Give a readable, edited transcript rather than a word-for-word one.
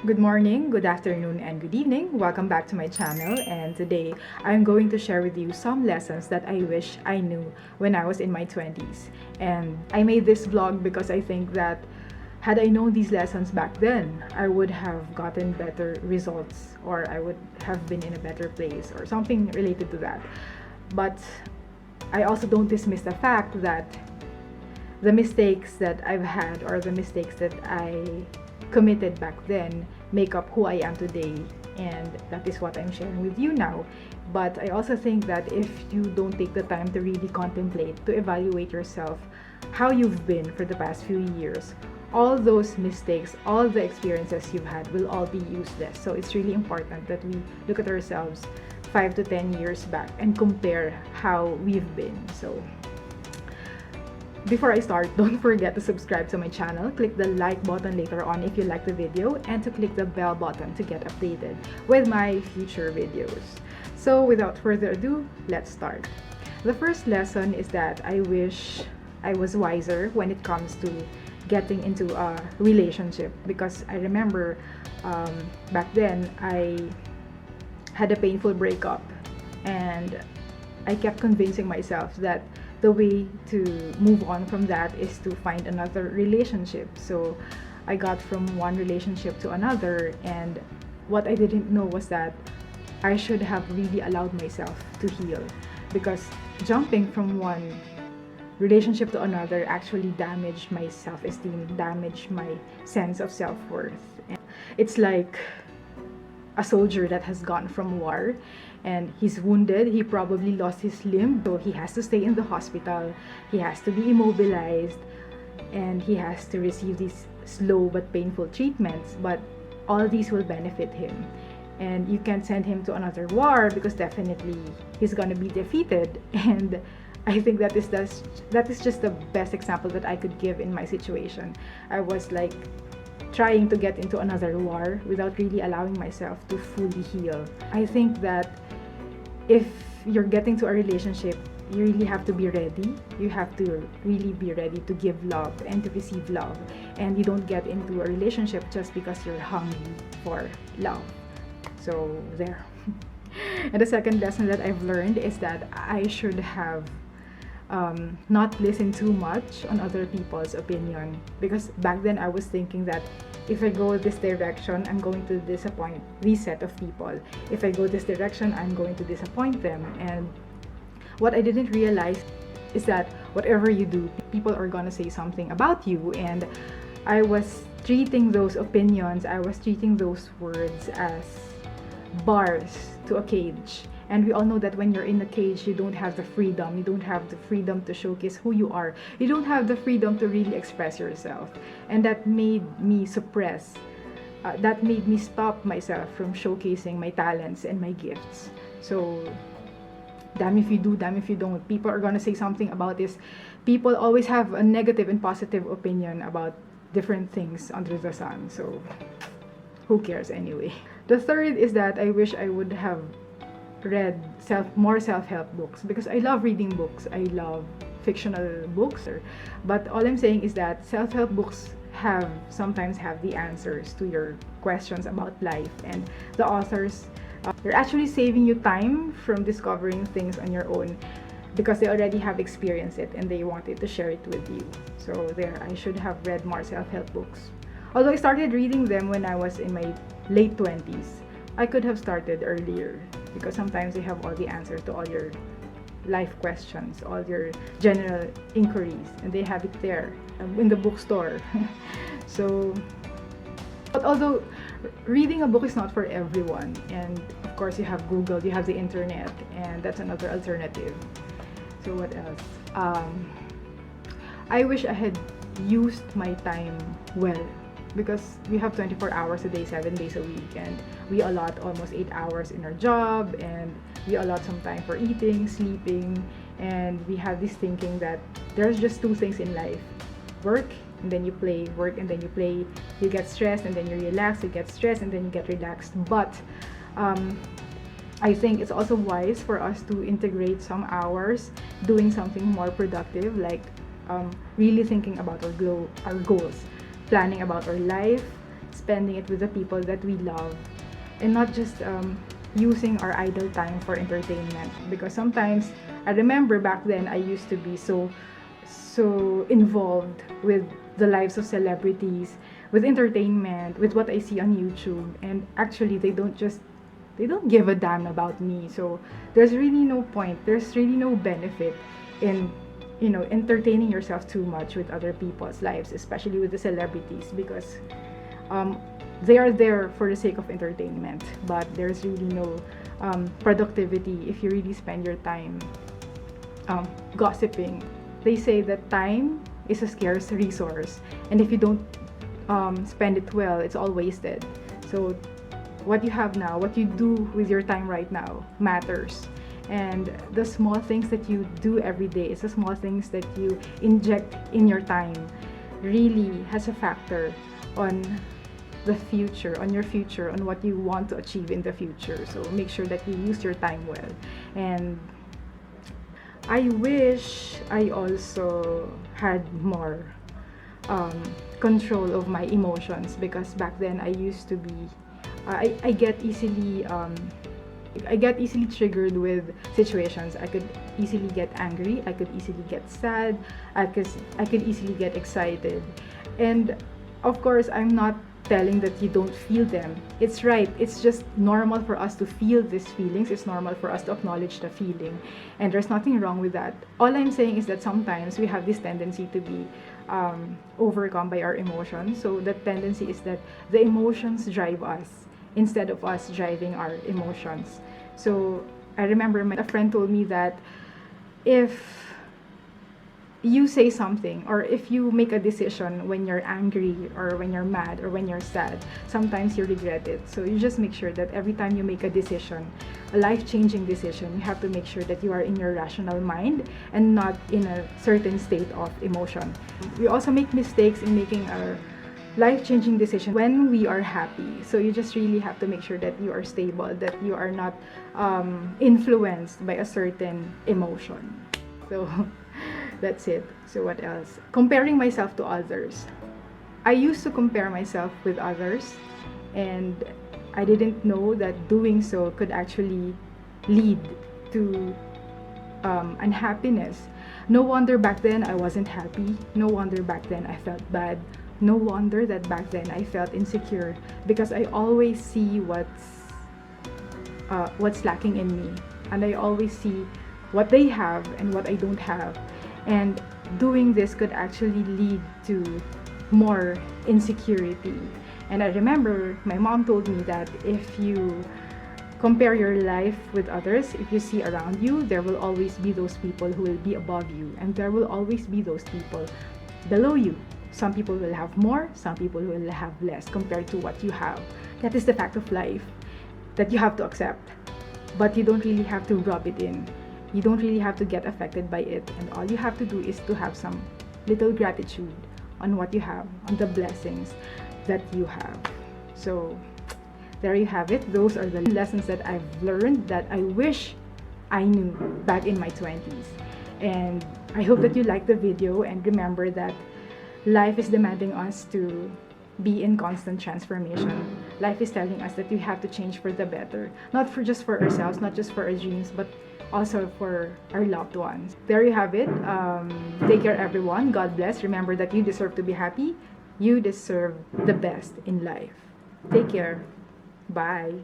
Good morning, good afternoon, and good evening. Welcome back to my channel. And today I'm going to share with you some lessons that I wish I knew when I was in my 20s. And I made this vlog because I think that had I known these lessons back then, I would have gotten better results, or I would have been in a better place, or something related to that. But I also don't dismiss the fact that the mistakes that I've had, or the mistakes that I committed back then, make up who I am today, and that is what I'm sharing with you now. But I also think that if you don't take the time to really contemplate, to evaluate yourself, how you've been for the past few years, all those mistakes, all the experiences you've had will all be useless. So it's really important that we look at ourselves 5 to 10 years back and compare how we've been. So before I start, don't forget to subscribe to my channel, click the like button later on if you like the video, and to click the bell button to get updated with my future videos. So without further ado, let's start. The first lesson is that I wish I was wiser when it comes to getting into a relationship, because I remember back then I had a painful breakup, and I kept convincing myself that the way to move on from that is to find another relationship. So I got from one relationship to another, and what I didn't know was that I should have really allowed myself to heal, because jumping from one relationship to another actually damaged my self-esteem, damaged my sense of self-worth. And it's like a soldier that has gone from war and he's wounded. He probably lost his limb, so he has to stay in the hospital, he has to be immobilized, and he has to receive these slow but painful treatments. But all these will benefit him, and you can't send him to another war because definitely he's gonna be defeated. And I think that is just the best example that I could give in my situation. I was like trying to get into another war without really allowing myself to fully heal. I think that if you're getting to a relationship, you really have to be ready. You have to really be ready to give love and to receive love. And you don't get into a relationship just because you're hungry for love. So there. And the second lesson that I've learned is that I should have not listen too much on other people's opinion, because back then I was thinking that if I go this direction, I'm going to disappoint this set of people. If I go this direction, I'm going to disappoint them. And what I didn't realize is that whatever you do, people are gonna say something about you. And I was treating those opinions, I was treating those words as bars to a cage. And we all know that when you're in a cage, you don't have the freedom. You don't have the freedom to showcase who you are. You don't have the freedom to really express yourself. And that made me suppress. That made me stop myself from showcasing my talents and my gifts. So, damn if you do, damn if you don't. People are gonna say something about this. People always have a negative and positive opinion about different things under the sun. So, who cares anyway? The third is that I wish I would have read more self-help books, because I love reading books. I love fictional books, but all I'm saying is that self-help books sometimes have the answers to your questions about life, and the authors they're actually saving you time from discovering things on your own, because they already have experienced it and they wanted to share it with you. So there, I should have read more self-help books. Although I started reading them when I was in my late 20s, I could have started earlier, because sometimes they have all the answers to all your life questions, all your general inquiries, and they have it there in the bookstore. So, but although reading a book is not for everyone, and of course you have Google, you have the internet, and that's another alternative. So what else? I wish I had used my time well, because we have 24 hours a day, 7 days a week, and we allot almost 8 hours in our job, and we allot some time for eating, sleeping, and we have this thinking that there's just two things in life: work and then you play, work and then you play. You get stressed and then you relax, you get stressed and then you get relaxed. But I think it's also wise for us to integrate some hours doing something more productive, like really thinking about our goals, planning about our life, spending it with the people that we love, and not just using our idle time for entertainment. Because sometimes I remember back then I used to be so involved with the lives of celebrities, with entertainment, with what I see on YouTube, and actually they don't give a damn about me. So there's really no point, there's really no benefit in entertaining yourself too much with other people's lives, especially with the celebrities, because they are there for the sake of entertainment, but there's really no productivity if you really spend your time gossiping. They say that time is a scarce resource, and if you don't spend it well, it's all wasted. So what you have now, what you do with your time right now matters. And the small things that you do every day, it's the small things that you inject in your time, really has a factor on the future, on your future, on what you want to achieve in the future. So make sure that you use your time well. And I wish I also had more control of my emotions, because back then I used to be I get easily triggered with situations. I could easily get angry, I could easily get sad, I could easily get excited. And of course, I'm not telling that you don't feel them. It's right, it's just normal for us to feel these feelings. It's normal for us to acknowledge the feeling, and there's nothing wrong with that. All I'm saying is that sometimes we have this tendency to be overcome by our emotions. So the tendency is that the emotions drive us instead of us driving our emotions. So I remember a friend told me that if you say something, or if you make a decision when you're angry, or when you're mad, or when you're sad, sometimes you regret it. So you just make sure that every time you make a decision, a life-changing decision, you have to make sure that you are in your rational mind and not in a certain state of emotion. We also make mistakes in making a life-changing decision when we are happy. So you just really have to make sure that you are stable, that you are not influenced by a certain emotion. So that's it. So what else? Comparing myself to others. I used to compare myself with others, and I didn't know that doing so could actually lead to unhappiness. No wonder back then I wasn't happy. No wonder back then I felt bad. No wonder that back then I felt insecure, because I always see what's lacking in me, and I always see what they have and what I don't have. And doing this could actually lead to more insecurity. And I remember my mom told me that if you compare your life with others, if you see around you, there will always be those people who will be above you, and there will always be those people below you. Some people will have more, some people will have less compared to what you have. That is the fact of life that you have to accept. But you don't really have to rub it in. You don't really have to get affected by it. And all you have to do is to have some little gratitude on what you have, on the blessings that you have. So there you have it. Those are the lessons that I've learned that I wish I knew back in my 20s. And I hope that you liked the video, and remember that life is demanding us to be in constant transformation. Life is telling us that we have to change for the better, not just for ourselves, not just for our dreams, but also for our loved ones. There you have it. Take care, everyone. God bless. Remember that you deserve to be happy. You deserve the best in life. Take care. Bye.